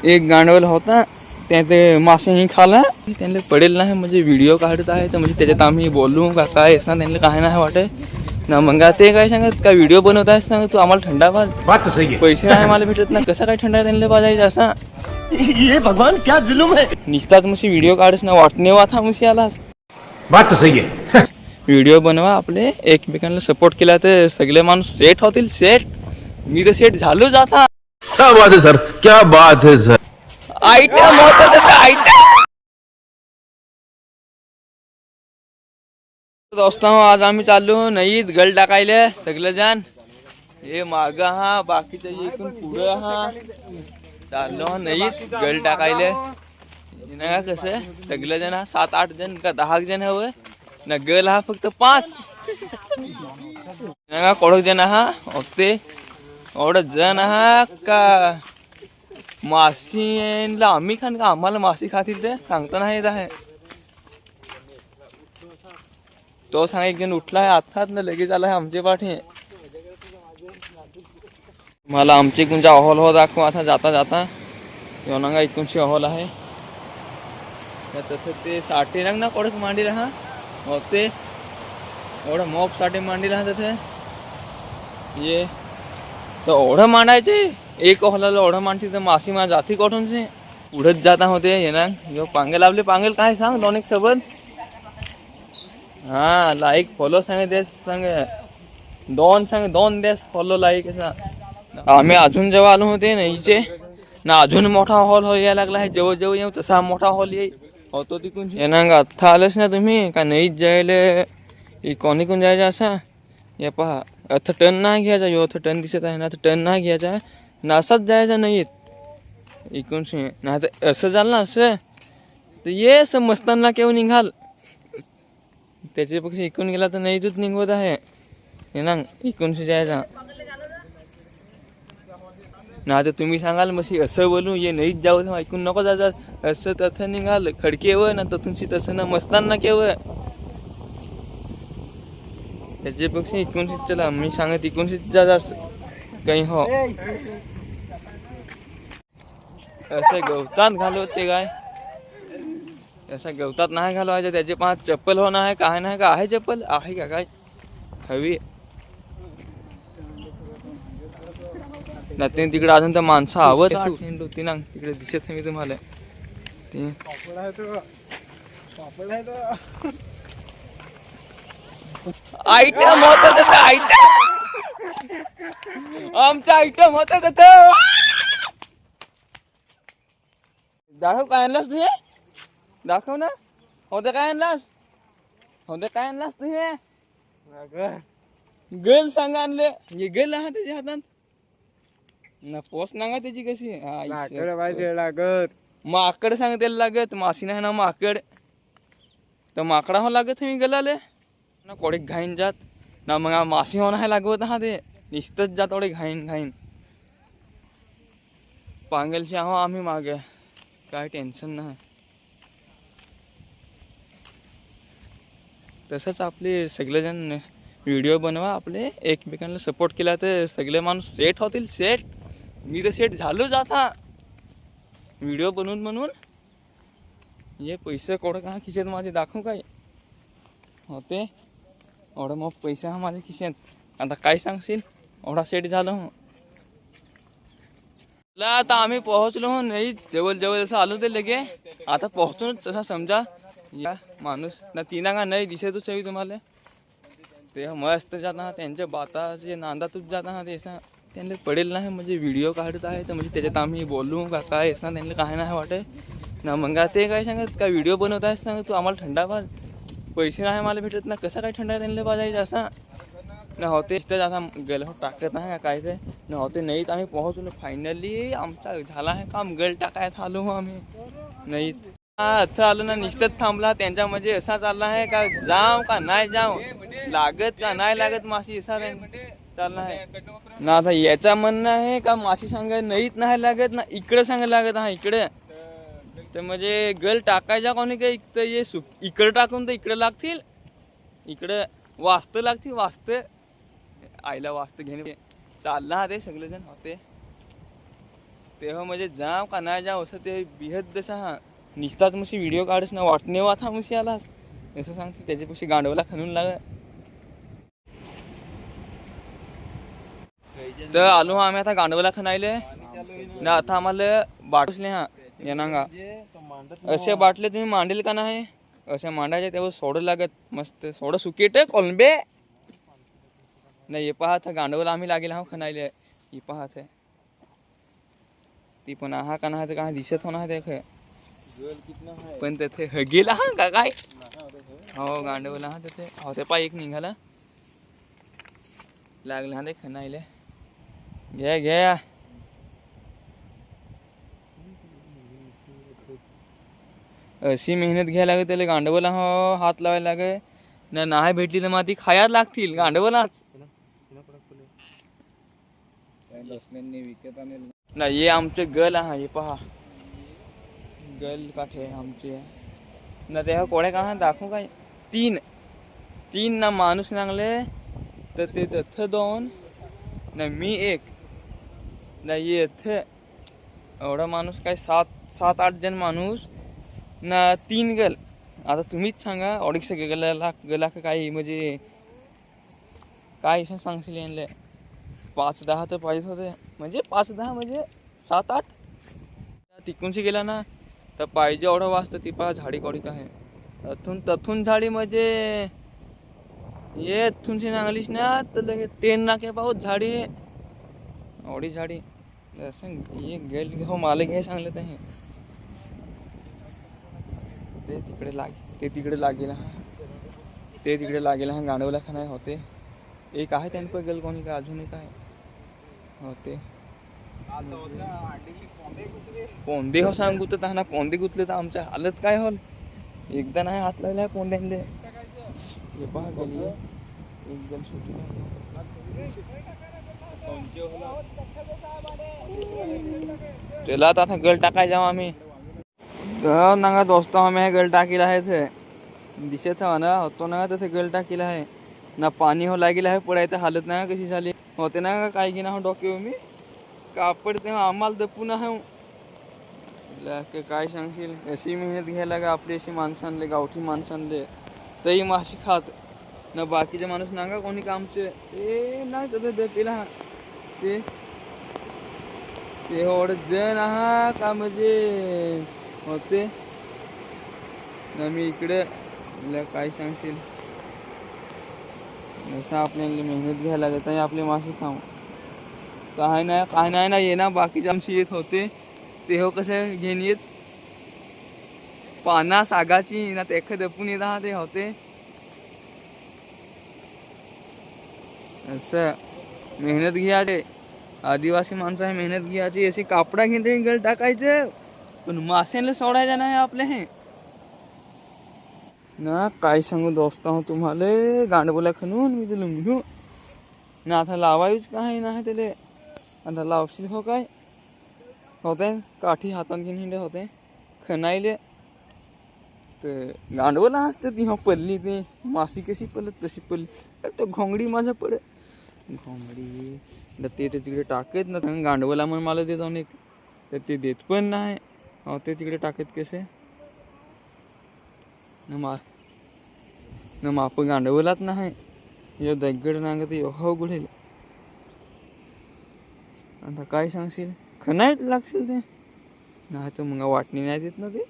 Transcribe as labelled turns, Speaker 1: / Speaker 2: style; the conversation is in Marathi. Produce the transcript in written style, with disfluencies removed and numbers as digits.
Speaker 1: एक गांडवल होता त्या ते मासेही खाला त्यांना पडेल नाही म्हणजे व्हिडिओ काढत आहे तर म्हणजे त्याच्यात आम्ही बोलू का काय असं त्यांना काय नाही वाटे ना मग ते काय सांगत काय व्हिडिओ बनवत आहे सांग तू आम्हाला थंडा पाज पैसे नाही मला भेटत ना कसा काय थंडा त्यांना पाजायचा असा
Speaker 2: ये भगवान क्या जुलुम है
Speaker 1: निसतात मुशी व्हिडिओ काढस ना वाटणे वाथा मुशी आलास
Speaker 3: बात तो सही है
Speaker 1: व्हिडिओ बनवा आपले एकमेकांना सपोर्ट केला तर सगळे माणूस सेट होतील सेट मी तर सेट झालो जाता
Speaker 3: क्या बात है सर क्या बात है सर
Speaker 1: आयटम होता आयटम दोस्तांनो आज आम्ही चाललो नाहीत गल टाकायले सगळे जण हे माग हा बाकीचे इकडून पुढे हा चाललो नाहीत गल टाकायले ना कसं सगळे जण 7-8 जण का 10 जण हवं ना गल हा फक्त 5 ना कोडक जण हा होते एवढं जण हा का मासी आम्ही खान का आम्हाला मासी खातील ते सांगता नाही येत आहे तो सांग एक जण उठला आहे आत्ताच ना लगेच आला आहे आमच्या पाठी मला आमची कोणचा अहवाल हो दाखव आता जाता जाता योनांगा इकडूनची अहवाल आहे तसं ते 60 रंग ना कोडक मांडीला हा होते एवढं मोप 60 मांडीला हा तिथे ये तर एवढं मांडायचे एक अहवाला एवढं मांडती तर मासी माझ्या जाती कोठूनचे पुढेच जाता होते येणार यो पांगेल आपले पांगेल काय सांग दोन एक सोबत हा लाईक फॉलो सांगे देस सांग दोन देस फॉलो लाईक असा आम्ही अजून जेव्हा आलो होते नाहीचे ना अजून मोठा हॉल हो यायला लागला आहे जेव्हा जेव्हा येऊ तसा मोठा हॉल येईल होतो तिकून येणार आत्ता आलंच ना तुम्ही का नाहीच जायला कोणी कोण जायचं असा हे पहा अथ टन नाही घ्यायचा यो अथ टन दिसत आहे ना टन नाही घ्यायचा नासाच जायचा नाहीत इकडून नाही तर असं झालं ना असं तर ये समजताना केव्हा निघाल त्याच्यापेक्षा इकडून गेला तर नाही तूच निघवत आहे हे ना इकडूनशी जायचा ना तर तुम्ही सांगाल मशी असं बोलू ये नाहीच जाऊ ऐकून नको जायचं असं तसं निघाल खडकेवर ना तर तुमची तसं ना मस्ताना केवळ त्याच्यापेक्षा इकडूनशीच चला मी सांगत इकडूनशीच जा काही हो असं गवतात घालवत ते काय असं गवतात नाही घालवायचं त्याचे 5 चप्पल हो नाही काय नाही का आहे चप्पल आहे का काय हवी नाही तिकडे अजून तर माणसं आवत होती ना तिकडे दिसत नाही तुम्हाला ते आयटम होत आयटम आमचा आयटम होता का दाखव काय आणलास तू हे दाखव ना होतं काय आणलास तू हे गल सांग आणले हे गल हा त्याच्या हातात ना पोस नांगा त्याची कशी लागत माकड सांग त्याला लागत मासी नाही ना माकड तर माकडा हो लागत मी गलाले ना कोडे घाईन जात ना मग मासी हो नाही लागवत हा ते निसतच जात एवढे घाईन पांगलशी आहो आम्ही मागे काय टेन्शन नाही तसंच आपले सगळेजण व्हिडिओ बनवा आपले एकमेकांना सपोर्ट केला तर सगळे माणूस सेट होतील सेट मी तर सेट झालो जाता व्हिडिओ बनवून हे पैसे कोडं का खिशात माझे दाखवू काय होते एवढं मग पैसा हा माझ्या खिशात आता काय सांगशील एवढा सेट झालो आता आम्ही पोहोचलो नाही जवळ असं आलो ते लगे आता पोहोचून तसा समजा या माणूस ना तिना का नाही दिसतच हवी तुम्हाला ते मस्त जाता त्यांच्या बाताचे नांदातच जाता ते असं त्यांना पडेल नाही म्हणजे व्हिडिओ काढत आहे तर म्हणजे त्याच्यात आम्ही बोलू का काय असं त्यांना काय नाही वाटे ना मग ते काय सांगत काय व्हिडिओ बनवत आहे सांग तू आम्हाला थंडा पाज पैसे नाही मला भेटत ना कसा काय थंडा त्यांना पाजायचा असा ना होते तर आता गल टाकत नाही का काय ते ना होते नाहीत आम्ही पोहोचलो फायनली आमचा झाला आहे काम गल टाकायला आलो आम्ही नाहीत असं आलो ना निश्चित थांबला त्यांच्या म्हणजे असा चालला आहे का जाऊ का नाही जाऊ लागत का नाही लागत मासी असा चालला आहे ना आता याचा म्हणणं आहे का मासी सांग नाहीत नाही लागत ना इकडे सांग लागत हा इकडे तर म्हणजे गल टाकायचा कोणी काही तर ये इकडे टाकून तर इकडे लागतील इकडे वास्त लागतील वास्त आईला वास्त घेणे चालला ते सगळेजण होते तेव्हा म्हणजे जाम का नाही जाम असं ते बिहत जसा हा निसतात मुशी व्हिडिओ काढस ना वाटणे वाथा मुशी आलास असं सांगते त्याच्यापाशी गांडवला खणून लाग. तर आलो आम्ही आता गांडवला खणायले ना आता आम्हाला बाटूसले हा येणांगा असे बाटले तुम्ही मांडेल का नाही असे मांडायचे तेव्हा सोडं लागत मस्त सोडं सुकेट कोलंबे नाही हे पाहत गांडवला आम्ही लागेल हा खणायले ही पाहत आहे ती पण हा का नाही का दिसत होणार देख पण तेथे हगेला हा का काय हो गांडवला हा तेथे हो ते पाय एक निघाला लागला हा ते खणायले घ्या घ्या अशी मेहनत घ्यायला लागे त्याला गांडवला हो हात लावायला लागे ना नाही भेटली तर मग ती खायला लागतील गांडवलाच नाही हे आमचे गल हा हे पहा गल काठे आमचे ना ते कोड्या का दाखवू काय तीन ना माणूस लागले तर ते तथ दोन ना मी एक ना येथे एवढा माणूस काय 7-8 जण माणूस ना 3 गल आता तुम्हीच सांगा अडीचशे गला काही म्हणजे काय सांगशील यांना 5-10 तर पाहिजे होते म्हणजे 5-10 म्हणजे 7-8 तिकूनशी गेला ना तर पाहिजे एवढं वाजतं ती पहा झाडी कोडी काय तथून झाडी म्हणजे ये तुमची नांगलीस ना तर लगे 10 नाके पाहू झाडी एवढी झाडी असं ये गेल हो मला घे सांगलं तर ते तिकडे लागेल हा ते तिकडे लागेल हा गांडवला खाना होते एक आहे त्यांनी पण गेल कोणी का अजून एक आहे होते पोंदे हो सांगू तर ना पोंदे गुतले तर आमच्या हालत काय होल एकदा नाही हात लावला पोंद्यांले हे पहा गली एकदम सुटी त्याला आता गल टाकाय जाऊ आम्ही नांगा दोस्त आम्ही गल टाकीला आहे ते दिसत हा ना होतो ना तसे गल टाकीला आहे ना पाणी हो लागेल आहे पडायचं हालत नाही कशी झाली होते ना काय की ना हो डोके मी कापड तेव्हा आम्हाला दपून आहे काय सांगशील अशी मेहनत घ्यायला का आपली अशी माणसांले गावठी माणसांले तरी माशी खात ना बाकीचे माणूस नांगा कोणी कामचे ते नाही तर दपेला ते एवढं जण आहा का म्हणजे होते ना मी इकडे काय सांगशील असं आपल्याला मेहनत घ्यायला लागत आणि आपली मासे खाऊ काय नाही ना ये ना बाकीचे आमची येत होते ते हो कसं घेऊन येत पाना सागाची ना ते दपून येत ते होते असं मेहनत घ्यायचे आदिवासी माणसं आहे मेहनत घ्यायची अशी कापडा घेते गल टाकायचे पण माशांना सोडायचं नाही आपले हे ना काय सांगू दोस्त हो तुम्हाला गांडबोला खणून मी ते लुंगू ना आता लावायच काय नाही त्याला आता लावशील हो काय होते काठी हातात घेऊन हिंडे होते खणायले तर गांडवला असते ती हो पडली ते मासी कशी पडत तशी पडली तो घोंगडी माझा पडे घोंगडी ते तिकडे टाकेत ना गांडवला म्हणून मला ते जाऊन एक तर ते देत पण नाही हो ते तिकडे टाकेत कसे ना माप गांडवलाच नाही यो दगड नांगत हो गुढेल आता काय सांगशील खणायच लागशील ते नाही तर मग वाटणी नाही देत ना ते